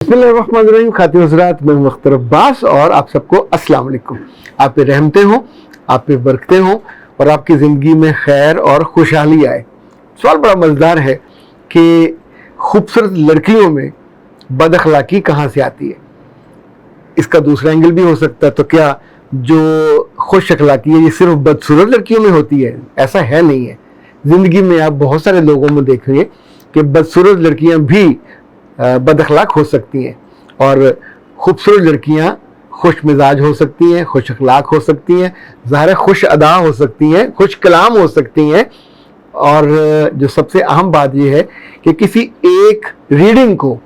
बिस्मिल्लाहिर्रहमानिर्रहीम। खातिन हज़रात, मैं मुख्तर अब्बास और आप सबको अस्सलाम वालेकुम। आप पे रहमतें हों, आप पे बरकतें हों और आपकी ज़िंदगी में खैर और खुशहाली आए। सवाल बड़ा मज़ेदार है कि खूबसूरत लड़कियों में बद अखलाकी कहाँ से आती है। इसका दूसरा एंगल भी हो सकता है, तो क्या जो खुश अखलाकी है ये सिर्फ बदसूरत लड़कियों में होती है? ऐसा है नहीं है। ज़िंदगी में आप बहुत सारे लोगों में देखेंगे कि बदसूरत लड़कियां भी बद अखलाक हो सकती हैं और खूबसूरत लड़कियां खुश मिजाज हो सकती हैं, खुश अखलाक हो सकती हैं, ज़ाहिर खुश अदा हो सकती हैं, खुश कलाम हो सकती हैं। और जो सबसे अहम बात यह है कि किसी एक रीडिंग को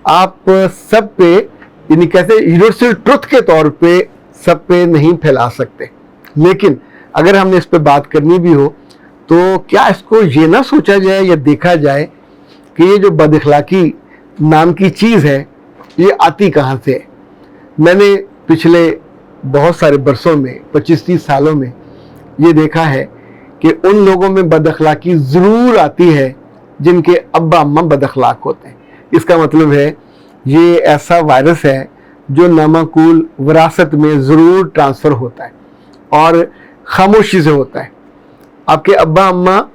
आप सब पे, यानी कैसे यूनिवर्सल ट्रुथ के तौर पे सब पे नहीं फैला सकते। लेकिन अगर हमने इस पे बात करनी भी हो तो क्या इसको ये ना सोचा जाए या देखा जाए कि ये जो बद अखलाकी नाम की चीज़ है ये आती कहाँ से है। मैंने पिछले बहुत सारे बरसों में, 25-30 सालों में ये देखा है कि उन लोगों में बद अखलाकी ज़रूर आती है जिनके अब्बा अम्मा बद अखलाक होते हैं। इसका मतलब है ये ऐसा वायरस है जो नामाकूल विरासत में ज़रूर ट्रांसफ़र होता है और खामोशी से होता है। आपके अब्बा अम्मा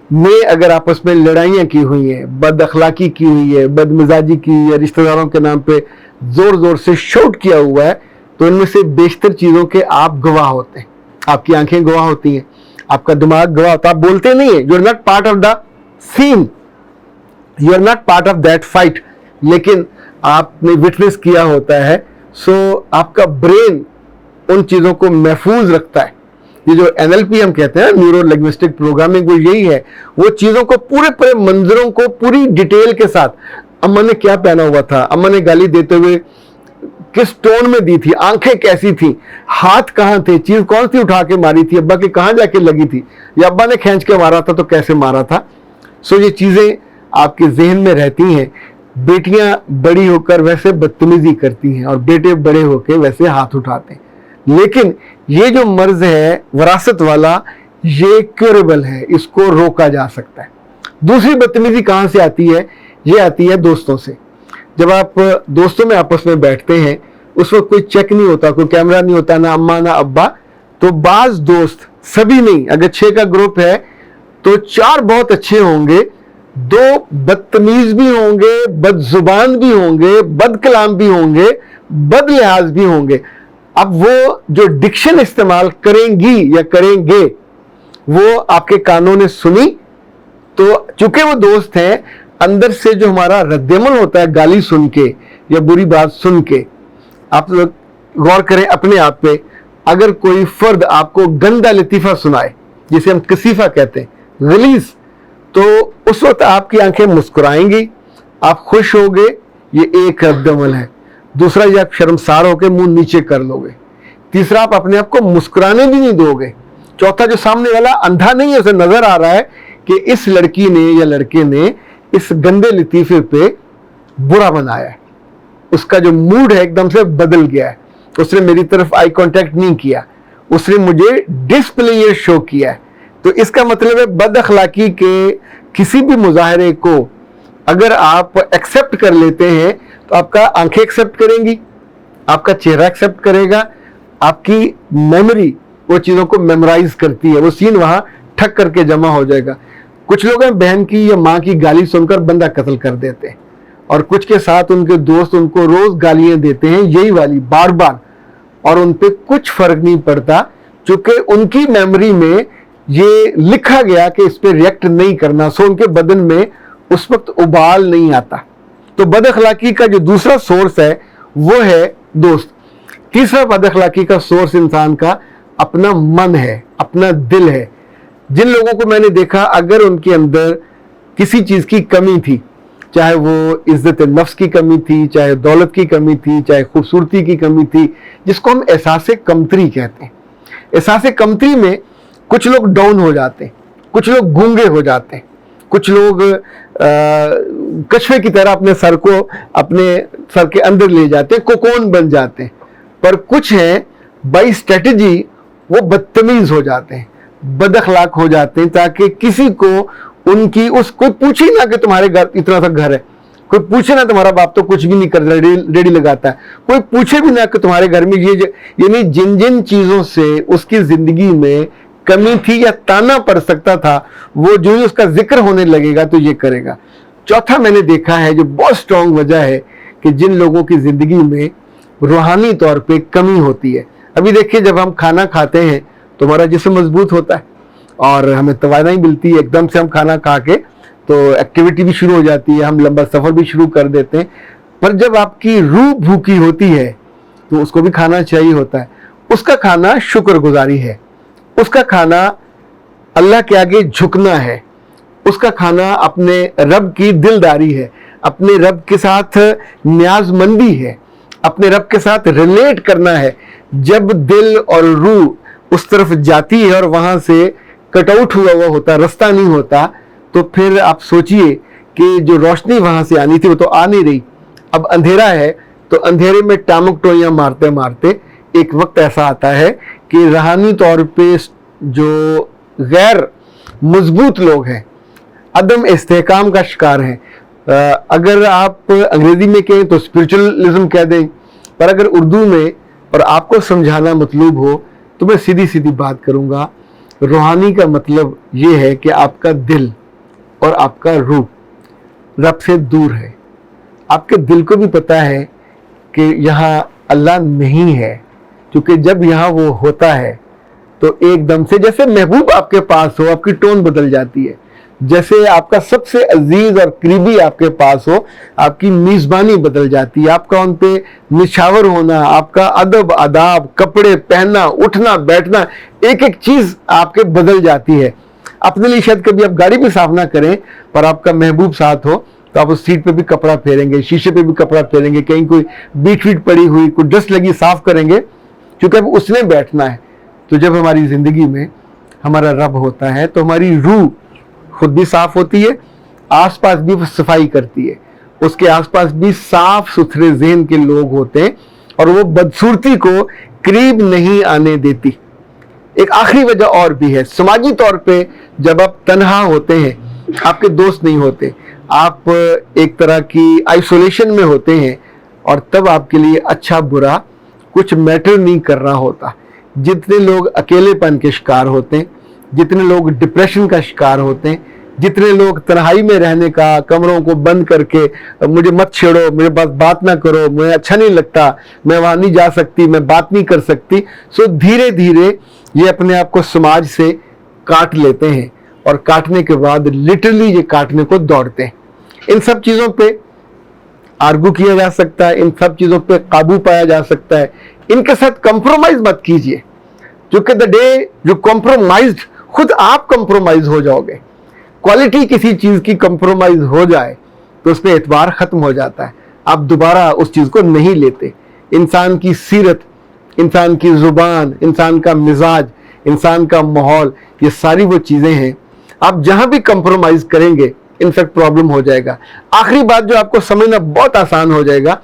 ने अगर आपस में लड़ाइयाँ की हुई हैं, बद अखलाकी की हुई है, बदमिजाजी की हुई है, रिश्तेदारों के नाम पे ज़ोर ज़ोर से शूट किया हुआ है, तो इनमें से बेशतर चीज़ों के आप गवाह होते हैं। आपकी आंखें गवाह होती हैं, आपका दिमाग गवाह होता है। आप बोलते नहीं है, you are not part of the scene, you are not part of that fight, लेकिन आपने विटनेस किया होता है। सो आपका ब्रेन उन चीज़ों को महफूज रखता है। ये जो NLP हम कहते हैं, न्यूरो लिंग्विस्टिक प्रोग्रामिंग, वो यही है। वो चीज़ों को पूरे पूरे मंजरों को पूरी डिटेल के साथ, अम्मा ने क्या पहना हुआ था, अम्मा ने गाली देते हुए किस टोन में दी थी, आंखें कैसी थी, हाथ कहाँ थे, चीज़ कौन सी उठा के मारी थी, अब्बा के कहाँ जाके लगी थी, या अब्बा ने खींच के मारा था तो कैसे मारा था। सो ये चीज़ें आपके जहन में रहती हैं। बेटियां बड़ी होकर वैसे बदतमीजी करती हैं और बेटे बड़े होकर वैसे हाथ उठाते हैं। लेकिन ये जो मर्ज है विरासत वाला, ये क्यूरेबल है, इसको रोका जा सकता है। दूसरी बदतमीजी कहाँ से आती है? ये आती है दोस्तों से। जब आप दोस्तों में आपस में बैठते हैं, उस वक्त कोई चेक नहीं होता, कोई कैमरा नहीं होता, ना अम्मा ना अब्बा, तो बाज दोस्त, सभी नहीं, अगर 6 का ग्रुप है तो 4 बहुत अच्छे होंगे, 2 बदतमीज भी होंगे, बदजुबान भी होंगे, बदकलाम भी होंगे, बद लिहाज भी होंगे। अब वो जो डिक्शन इस्तेमाल करेंगी या करेंगे वो आपके कानों ने सुनी, तो चूंकि वो दोस्त हैं, अंदर से जो हमारा रद्देमल होता है गाली सुन के या बुरी बात सुन के, आप लोग गौर करें अपने आप पे। अगर कोई फर्द आपको गंदा लतीफ़ा सुनाए, जिसे हम कसीफ़ा कहते हैं, गलीज़, तो उस वक्त आपकी आंखें मुस्कुराएंगी, आप खुश होगे, ये एक रद्दमल है। दूसरा, ये आप शर्मसार होकर मुंह नीचे कर लोगे। तीसरा, आप अपने आप को मुस्कुराने भी नहीं दोगे। चौथा, जो सामने वाला अंधा नहीं है, उसे नजर आ रहा है कि इस लड़की ने या लड़के ने इस गंदे लतीफे पे बुरा बनाया है, उसका जो मूड है एकदम से बदल गया है, उसने मेरी तरफ आई कांटेक्ट नहीं किया, उसने मुझे डिसप्लेयर शो किया है। तो इसका मतलब है बद अखलाकी के किसी भी मुजाहरे को अगर आप एक्सेप्ट कर लेते हैं तो आपका आंखें एक्सेप्ट करेंगी, आपका चेहरा एक्सेप्ट करेगा, आपकी मेमोरी वो चीज़ों को मेमोराइज करती है, वो सीन वहाँ ठक करके जमा हो जाएगा। कुछ लोग हैं बहन की या माँ की गाली सुनकर बंदा कत्ल कर देते हैं, और कुछ के साथ उनके दोस्त उनको रोज़ गालियाँ देते हैं, यही वाली बार बार, और उन पर कुछ फ़र्क नहीं पड़ता, चूँकि उनकी मेमोरी में ये लिखा गया कि इस पर रिएक्ट नहीं करना, सो उनके बदन में उस वक्त उबाल नहीं आता। तो बद अखलाकी का जो दूसरा सोर्स है वो है दोस्त। तीसरा बद अखलाकी का सोर्स इंसान का अपना मन है, अपना दिल है। जिन लोगों को मैंने देखा, अगर उनके अंदर किसी चीज़ की कमी थी, चाहे वो इज्जत नफ्स की कमी थी, चाहे दौलत की कमी थी, चाहे खूबसूरती की कमी थी, जिसको हम एहसास कमतरी कहते हैं। एहसास कमतरी में कुछ लोग डाउन हो जाते हैं, कुछ लोग गूंगे हो जाते हैं, कुछ लोग कछुए की तरह अपने सर को अपने सर के अंदर ले जाते हैं, कोकोन बन जाते हैं। पर कुछ हैं बाई स्ट्रेटजी वो बदतमीज हो जाते हैं, बद अखलाक हो जाते हैं, ताकि किसी को उनकी, उस कोई पूछे ना कि तुम्हारे घर इतना सा घर है, کوئی پوچھے نا تمہارا باپ تو کچھ بھی نہیں کرتا, ریڈی لگاتا ہے. کوئی پوچھے بھی نہ کہ تمہارے گھر میں یہ یعنی جن جن چیزوں سے اس کی زندگی میں کمی تھی یا تانا پڑ سکتا تھا, وہ جو ہی اس کا ذکر ہونے لگے گا تو یہ کرے گا. چوتھا میں نے دیکھا ہے جو بہت سٹرونگ وجہ ہے کہ جن لوگوں کی زندگی میں روحانی طور پہ کمی ہوتی ہے. ابھی دیکھیے جب ہم کھانا کھاتے ہیں تو ہمارا جسم مضبوط ہوتا ہے اور ہمیں توانائی ملتی ہے, ایک دم سے ہم کھانا کھا کے تو ایکٹیویٹی بھی شروع ہو جاتی ہے, ہم لمبا سفر بھی شروع کر دیتے ہیں. پر جب آپ کی روح بھوکی ہوتی ہے تو اس کو بھی کھانا چاہیے ہوتا ہے. اس کا کھانا شکر گزاری ہے, اس کا کھانا اللہ کے آگے جھکنا ہے, اس کا کھانا اپنے رب کی دلداری ہے, اپنے رب کے ساتھ نیاز مندی ہے, اپنے رب کے ساتھ ریلیٹ کرنا ہے. جب دل اور روح اس طرف جاتی ہے اور وہاں سے کٹ آؤٹ ہوا ہوا ہوتا, رستہ نہیں ہوتا, تو پھر آپ سوچئے کہ جو روشنی وہاں سے آنی تھی وہ تو آ نہیں رہی. اب اندھیرا ہے تو اندھیرے میں ٹامک ٹوئیاں مارتے مارتے ایک وقت ایسا آتا ہے کہ روحانی طور پہ جو غیر مضبوط لوگ ہیں, عدم استحکام کا شکار ہیں, اگر آپ انگریزی میں کہیں تو اسپرچولزم کہہ دیں, پر اگر اردو میں اور آپ کو سمجھانا مطلوب ہو تو میں سیدھی سیدھی بات کروں گا. روحانی کا مطلب یہ ہے کہ آپ کا دل اور آپ کا روح رب سے دور ہے. آپ کے دل کو بھی پتہ ہے کہ یہاں اللہ نہیں ہے, کیونکہ جب یہاں وہ ہوتا ہے تو ایک دم سے جیسے محبوب آپ کے پاس ہو آپ کی ٹون بدل جاتی ہے, جیسے آپ کا سب سے عزیز اور قریبی آپ کے پاس ہو آپ کی میزبانی بدل جاتی ہے, آپ کا ان پہ نشاور ہونا, آپ کا ادب آداب, کپڑے پہننا, اٹھنا بیٹھنا, ایک ایک چیز آپ کے بدل جاتی ہے. اپنے لیے شاید کبھی آپ گاڑی بھی صاف نہ کریں پر آپ کا محبوب ساتھ ہو تو آپ اس سیٹ پہ بھی کپڑا پھیریں گے, شیشے پہ بھی کپڑا پھیریں گے, کہیں کوئی بیٹ ویٹ پڑی ہوئی کوئی ڈسٹ لگی صاف کریں گے, کیونکہ اب اس نے بیٹھنا ہے. تو جب ہماری زندگی میں ہمارا رب ہوتا ہے تو ہماری روح خود بھی صاف ہوتی ہے, آس پاس بھی صفائی کرتی ہے, اس کے آس پاس بھی صاف ستھرے ذہن کے لوگ ہوتے ہیں اور وہ بدصورتی کو قریب نہیں آنے دیتی. ایک آخری وجہ اور بھی ہے, سماجی طور پہ جب آپ تنہا ہوتے ہیں, آپ کے دوست نہیں ہوتے, آپ ایک طرح کی آئسولیشن میں ہوتے ہیں, اور تب آپ کے لیے اچھا برا کچھ میٹر نہیں کر رہا ہوتا. جتنے لوگ اکیلے پن کے شکار ہوتے ہیں, جتنے لوگ ڈپریشن کا شکار ہوتے ہیں, جتنے لوگ تنہائی میں رہنے کا, کمروں کو بند کر کے مجھے مت چھیڑو, میرے پاس بات نہ کرو, مجھے اچھا نہیں لگتا, میں وہاں نہیں جا سکتی, میں بات نہیں کر سکتی, سو دھیرے دھیرے یہ اپنے آپ کو سماج سے کاٹ لیتے ہیں, اور کاٹنے کے بعد لٹرلی یہ کاٹنے کو دوڑتے ہیں. ان سب چیزوں پہ آرگو کیا جا سکتا ہے, ان سب چیزوں پہ قابو پایا جا سکتا ہے, ان کے ساتھ کمپرومائز مت کیجئے, کیونکہ دا ڈے جو کمپرومائزڈ خود آپ کمپرومائز ہو جاؤ گے. کوالٹی کسی چیز کی کمپرومائز ہو جائے تو اس پہ اعتبار ختم ہو جاتا ہے, آپ دوبارہ اس چیز کو نہیں لیتے. انسان کی سیرت, انسان کی زبان, انسان کا مزاج, انسان کا ماحول, یہ ساری وہ چیزیں ہیں آپ جہاں بھی کمپرومائز کریں گے انفیکٹ پرابلم ہو جائے گا. آخری بات جو آپ کو سمجھنا بہت آسان ہو جائے گا,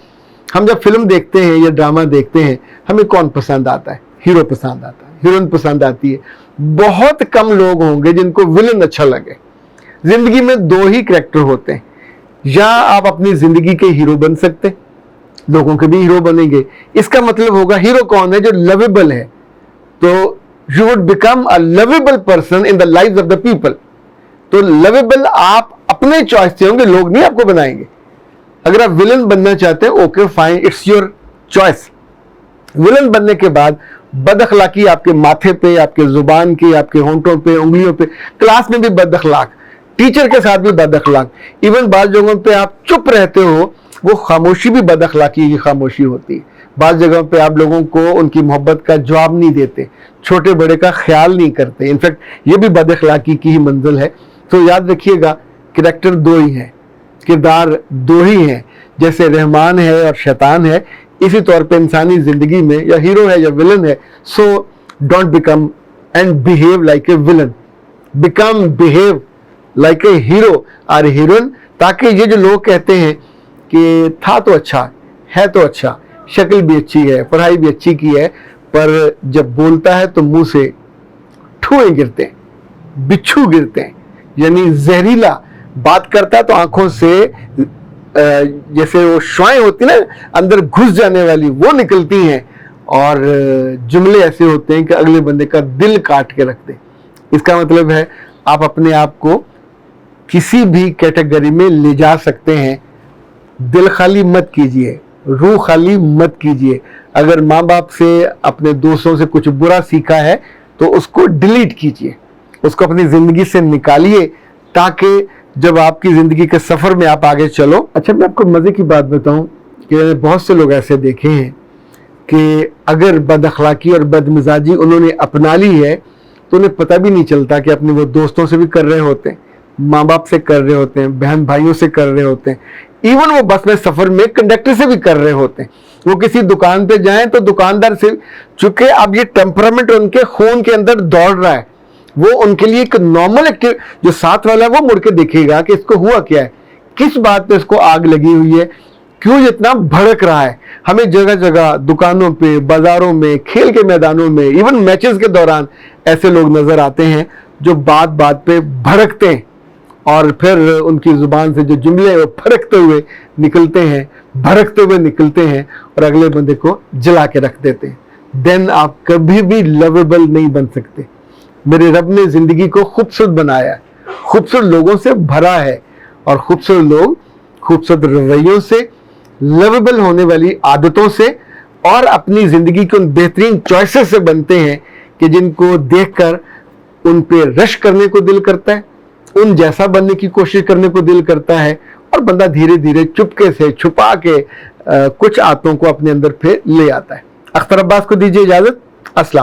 ہم جب فلم دیکھتے ہیں یا ڈرامہ دیکھتے ہیں ہمیں کون پسند آتا ہے؟ ہیرو پسند آتا ہے, ہیروئن پسند آتی ہے. بہت کم لوگ ہوں گے جن کو ولن اچھا لگے. زندگی میں دو ہی کریکٹر ہوتے ہیں, یا آپ اپنی زندگی کے ہیرو بن سکتے, لوگوں کے بھی ہیرو بنیں گے. اس کا مطلب ہوگا ہیرو کون ہے؟ جو لویبل ہے. تو you would become a lovable person in the life of the people. تو لویبل آپ اپنے چوائس سے ہوں گے, لوگ نہیں آپ کو بنائیں گے. اگر آپ ولن بننا چاہتے ہیں okay fine, it's your choice. Villain بننے کے بعد بد اخلاقی آپ کے ماتھے پہ, آپ کے زبان کی, آپ کے ہونٹوں پہ, انگلیوں پہ, کلاس میں بھی بد اخلاق, ٹیچر کے ساتھ بھی بد اخلاق, ایون بعض جگہوں پہ آپ چپ رہتے ہو وہ خاموشی بھی بد اخلاقی کی خاموشی ہوتی ہے. بعض جگہوں پہ آپ لوگوں کو ان کی محبت کا جواب نہیں دیتے, چھوٹے بڑے کا خیال نہیں کرتے, انفیکٹ یہ بھی بد اخلاقی کی ہی منزل ہے. تو یاد رکھیے گا کریکٹر دو ہی ہیں, کردار دو ہی ہیں, جیسے رحمان ہے اور شیطان ہے, اسی طور پہ انسانی زندگی میں یا ہیرو ہے یا ولن ہے. So don't become and behave like a villain, become behave like a hero اور ہیروئن, تاکہ یہ جو لوگ کہتے ہیں کہ تھا تو اچھا ہے, تو اچھا, شکل بھی اچھی ہے, پڑھائی بھی اچھی کی ہے, پر جب بولتا ہے تو منہ سے ٹھوئیں گرتے ہیں, بچھو گرتے ہیں, یعنی زہریلا بات کرتا ہے تو آنکھوں سے जैसे वो शुआएं होती ना अंदर घुस जाने वाली, वो निकलती हैं और जुमले ऐसे होते हैं कि अगले बंदे का दिल काट के रखते। इसका मतलब है आप अपने आप को किसी भी कैटेगरी में ले जा सकते हैं। दिल खाली मत कीजिए, रूह खाली मत कीजिए। अगर माँ बाप से, अपने दोस्तों से कुछ बुरा सीखा है तो उसको डिलीट कीजिए, उसको अपनी ज़िंदगी से निकालिए, ताकि जब आपकी ज़िंदगी के सफ़र में आप आगे चलो। अच्छा, मैं आपको मज़े की बात बताऊं कि मैंने बहुत से लोग ऐसे देखे हैं कि अगर बद अखलाकी और बदमिजाजी उन्होंने अपना ली है तो उन्हें पता भी नहीं चलता कि अपने वो दोस्तों से भी कर रहे होते हैं, माँ बाप से कर रहे होते हैं, बहन भाइयों से कर रहे होते हैं, इवन वो बस में सफ़र में कंडक्टर से भी कर रहे होते हैं। वो किसी दुकान पे जाएं तो दुकानदार से, चूंकि अब ये टेम्परामेंट उनके खून के अंदर दौड़ रहा है, वो उनके लिए एक नॉर्मल एक्टिव, जो साथ वाला है वो मुड़ के देखेगा कि इसको हुआ क्या है, किस बात पे इसको आग लगी हुई है, क्यों इतना भड़क रहा है। हमें जगह जगह दुकानों पे, बाजारों में, खेल के मैदानों में, इवन मैचेस के दौरान ऐसे लोग नजर आते हैं जो बात बात पे भड़कते हैं और फिर उनकी जुबान से जो जुमले वो फड़कते हुए निकलते हैं, भड़कते हुए निकलते हैं और अगले बंदे को जला के रख देते हैं। देन आप कभी भी लवेबल नहीं बन सकते। मेरे रब ने जिंदगी को खूबसूरत बनाया है, खूबसूरत लोगों से भरा है, और खूबसूरत लोग खूबसूरत रवैयों से, लवेबल होने वाली आदतों से और अपनी जिंदगी के उन बेहतरीन चॉइसेस से बनते हैं कि जिनको देखकर उन पे रश करने को दिल करता है, उन जैसा बनने की कोशिश करने को दिल करता है, और बंदा धीरे धीरे चुपके से छुपा के कुछ आदतों को अपने अंदर फिर ले आता है। अख्तर अब्बास को दीजिए इजाजत। अस्सलाम।